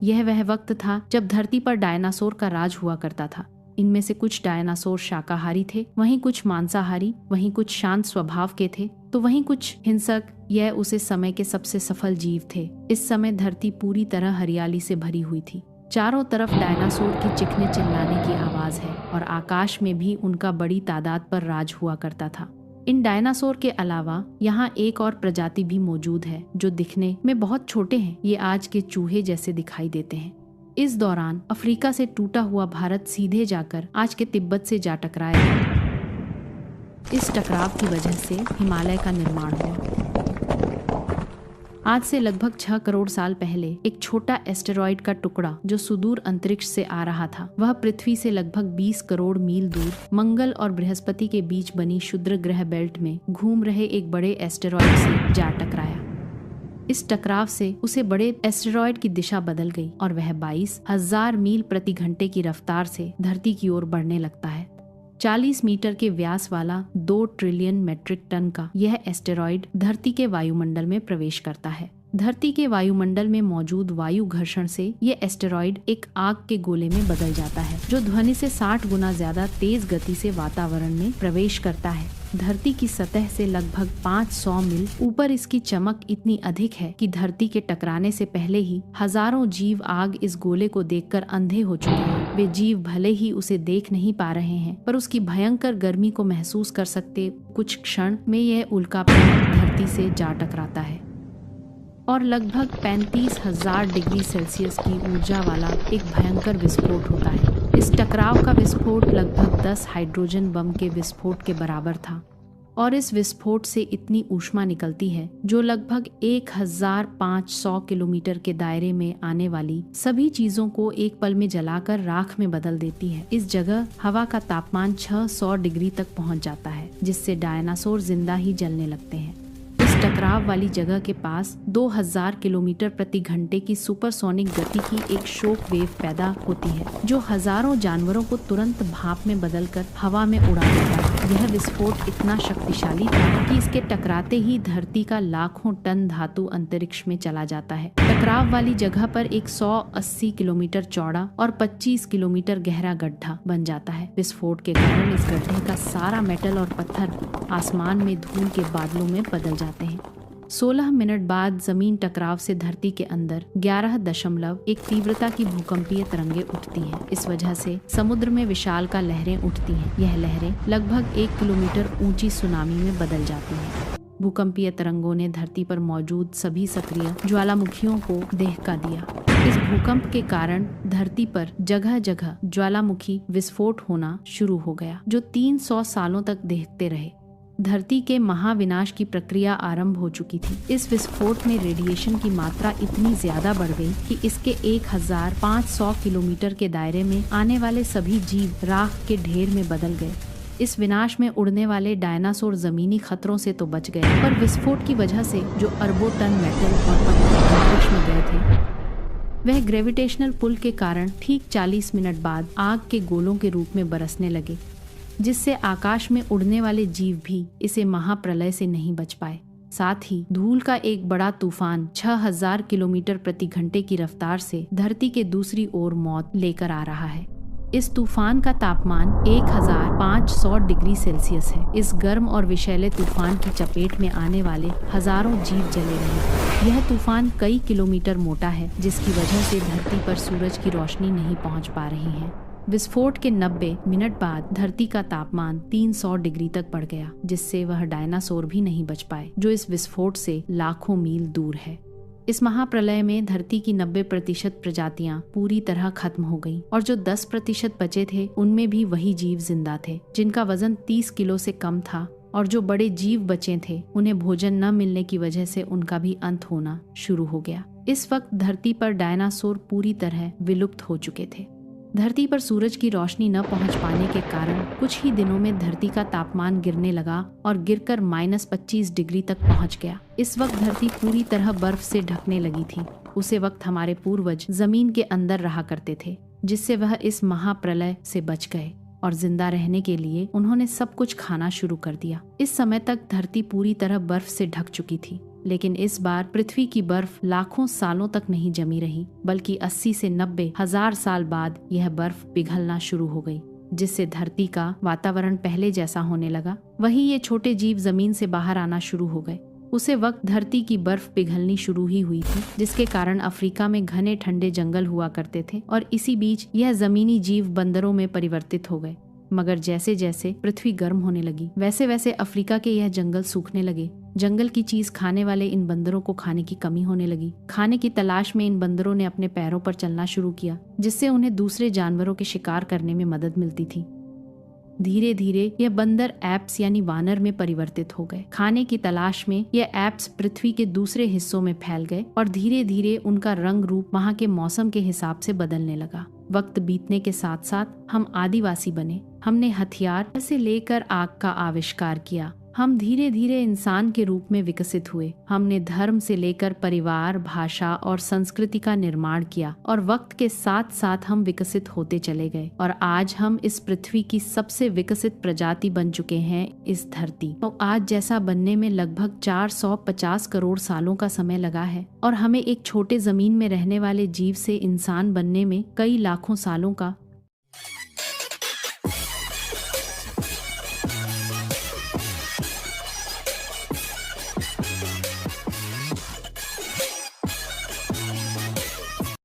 यह वह वक्त था जब धरती पर डायनासोर का राज हुआ करता था। इनमें से कुछ डायनासोर शाकाहारी थे, वहीं कुछ मांसाहारी, वहीं कुछ शांत स्वभाव के थे, तो वहीं कुछ हिंसक। यह उस समय के सबसे सफल जीव थे। इस समय धरती पूरी तरह हरियाली से भरी हुई थी। चारों तरफ डायनासोर की चीखने चिल्लाने की आवाज है और आकाश में भी उनका बड़ी तादाद पर राज हुआ करता था। इन डायनासोर के अलावा यहाँ एक और प्रजाति भी मौजूद है जो दिखने में बहुत छोटे हैं। ये आज के चूहे जैसे दिखाई देते हैं। इस दौरान अफ्रीका से टूटा हुआ भारत सीधे जाकर आज के तिब्बत से जा टकराया। इस टकराव की वजह से हिमालय का निर्माण हुआ। आज से लगभग 6 करोड़ साल पहले एक छोटा एस्टेरॉइड का टुकड़ा जो सुदूर अंतरिक्ष से आ रहा था, वह पृथ्वी से लगभग 20 करोड़ मील दूर मंगल और बृहस्पति के बीच बनी क्षुद्र ग्रह बेल्ट में घूम रहे एक बड़े एस्टेरॉइड से जा टकराया। इस टकराव से उसे बड़े एस्टेरॉइड की दिशा बदल गई और वह 22,000 मील प्रति घंटे की रफ्तार से धरती की ओर बढ़ने लगता है। 40 मीटर के व्यास वाला 2 ट्रिलियन मीट्रिक टन का यह एस्टेरॉइड धरती के वायुमंडल में प्रवेश करता है। धरती के वायुमंडल में मौजूद वायु घर्षण से ये एस्टेरॉइड एक आग के गोले में बदल जाता है जो ध्वनि से 60 गुना ज्यादा तेज गति से वातावरण में प्रवेश करता है। धरती की सतह से लगभग 500 मील ऊपर इसकी चमक इतनी अधिक है कि धरती के टकराने से पहले ही हजारों जीव आग इस गोले को देखकर अंधे हो चुके हैं। वे जीव भले ही उसे देख नहीं पा रहे हैं पर उसकी भयंकर गर्मी को महसूस कर सकते। कुछ क्षण में यह उल्कापिंड धरती से जा टकराता है और लगभग 35,000 डिग्री सेल्सियस की ऊर्जा वाला एक भयंकर विस्फोट होता है। इस टकराव का विस्फोट लगभग 10 हाइड्रोजन बम के विस्फोट के बराबर था और इस विस्फोट से इतनी ऊष्मा निकलती है जो लगभग 1500 किलोमीटर के दायरे में आने वाली सभी चीजों को एक पल में जलाकर राख में बदल देती है। इस जगह हवा का तापमान 600 डिग्री तक पहुंच जाता है जिससे डायनासोर जिंदा ही जलने लगते हैं। टकराव वाली जगह के पास 2000 किलोमीटर प्रति घंटे की सुपरसोनिक गति की एक शॉक वेव पैदा होती है जो हजारों जानवरों को तुरंत भाप में बदलकर हवा में उड़ा देता है। यह विस्फोट इतना शक्तिशाली था कि इसके टकराते ही धरती का लाखों टन धातु अंतरिक्ष में चला जाता है। टकराव वाली जगह पर एक 180 किलोमीटर चौड़ा और 25 किलोमीटर गहरा गड्ढा बन जाता है। विस्फोट के कारण इस गड्ढे का सारा मेटल और पत्थर आसमान में धूल के बादलों में बदल जाते हैं। 16 मिनट बाद जमीन टकराव से धरती के अंदर 11.1 तीव्रता की भूकंपीय तरंगें उठती हैं। इस वजह से समुद्र में विशालकाय लहरें उठती हैं। यह लहरें लगभग 1 किलोमीटर ऊंची सुनामी में बदल जाती हैं। भूकंपीय तरंगों ने धरती पर मौजूद सभी सक्रिय ज्वालामुखियों को दहका दिया। इस भूकंप के कारण धरती पर जगह जगह ज्वालामुखी विस्फोट होना शुरू हो गया जो 300 सालों तक दहकते रहे। धरती के महाविनाश की प्रक्रिया आरंभ हो चुकी थी। इस विस्फोट में रेडिएशन की मात्रा इतनी ज्यादा बढ़ गई कि इसके 1500 किलोमीटर के दायरे में आने वाले सभी जीव राख के ढेर में बदल गए। इस विनाश में उड़ने वाले डायनासोर जमीनी खतरों से तो बच गए पर विस्फोट की वजह से जो अरबों टन मेटल और पत्थर अंतरिक्ष में गए थे वह ग्रेविटेशनल पुल के कारण ठीक 40 मिनट बाद आग के गोलों के रूप में बरसने लगे जिससे आकाश में उड़ने वाले जीव भी इसे महाप्रलय से नहीं बच पाए। साथ ही धूल का एक बड़ा तूफान 6000 किलोमीटर प्रति घंटे की रफ्तार से धरती के दूसरी ओर मौत लेकर आ रहा है। इस तूफान का तापमान 1500 डिग्री सेल्सियस है। इस गर्म और विषैले तूफान की चपेट में आने वाले हजारों जीव जले रहे। यह तूफान कई किलोमीटर मोटा है जिसकी वजह से धरती पर सूरज की रोशनी नहीं पहुंच पा रही है। विस्फोट के 90 मिनट बाद धरती का तापमान 300 डिग्री तक बढ़ गया जिससे वह डायनासोर भी नहीं बच पाए जो इस विस्फोट से लाखों मील दूर है। इस महाप्रलय में धरती की 90% प्रजातियां पूरी तरह खत्म हो गईं और जो 10% बचे थे उनमें भी वही जीव जिंदा थे जिनका वजन 30 किलो से कम था और जो बड़े जीव बचे थे उन्हें भोजन न मिलने की वजह से उनका भी अंत होना शुरू हो गया। इस वक्त धरती पर डायनासोर पूरी तरह विलुप्त हो चुके थे। धरती पर सूरज की रोशनी न पहुंच पाने के कारण कुछ ही दिनों में धरती का तापमान गिरने लगा और गिरकर -25 डिग्री तक पहुंच गया। इस वक्त धरती पूरी तरह बर्फ से ढकने लगी थी। उसे वक्त हमारे पूर्वज जमीन के अंदर रहा करते थे जिससे वह इस महाप्रलय से बच गए और जिंदा रहने के लिए उन्होंने सब कुछ खाना शुरू कर दिया। इस समय तक धरती पूरी तरह बर्फ से ढक चुकी थी। लेकिन इस बार पृथ्वी की बर्फ लाखों सालों तक नहीं जमी रही, बल्कि 80 से 90 हजार साल बाद यह बर्फ पिघलना शुरू हो गई, जिससे धरती का वातावरण पहले जैसा होने लगा। वहीं ये छोटे जीव जमीन से बाहर आना शुरू हो गए। उसे वक्त धरती की बर्फ पिघलनी शुरू ही हुई थी, जिसके कारण अफ्रीका में घने ठंडे जंगल हुआ करते थे और इसी बीच यह जमीनी जीव बंदरों में परिवर्तित हो गए। मगर जैसे जैसे पृथ्वी गर्म होने लगी, वैसे वैसे अफ्रीका के यह जंगल सूखने लगे। जंगल की चीज खाने वाले इन बंदरों को खाने की कमी होने लगी। खाने की तलाश में इन बंदरों ने अपने पैरों पर चलना शुरू किया, जिससे उन्हें दूसरे जानवरों के शिकार करने में मदद मिलती थी। धीरे धीरे यह बंदर एप्स यानी वानर में परिवर्तित हो गए। खाने की तलाश में यह एप्स पृथ्वी के दूसरे हिस्सों में फैल गए और धीरे धीरे उनका रंग रूप वहाँ के मौसम के हिसाब से बदलने लगा। वक्त बीतने के साथ साथ हम आदिवासी बने। हमने हथियार से लेकर आग का आविष्कार किया। हम धीरे धीरे इंसान के रूप में विकसित हुए। हमने धर्म से लेकर परिवार, भाषा और संस्कृति का निर्माण किया और वक्त के साथ साथ हम विकसित होते चले गए और आज हम इस पृथ्वी की सबसे विकसित प्रजाति बन चुके हैं, इस धरती। तो आज जैसा बनने में लगभग 450 करोड़ सालों का समय लगा है और हमें एक छोटे जमीन में रहने वाले जीव से इंसान बनने में कई लाखों सालों का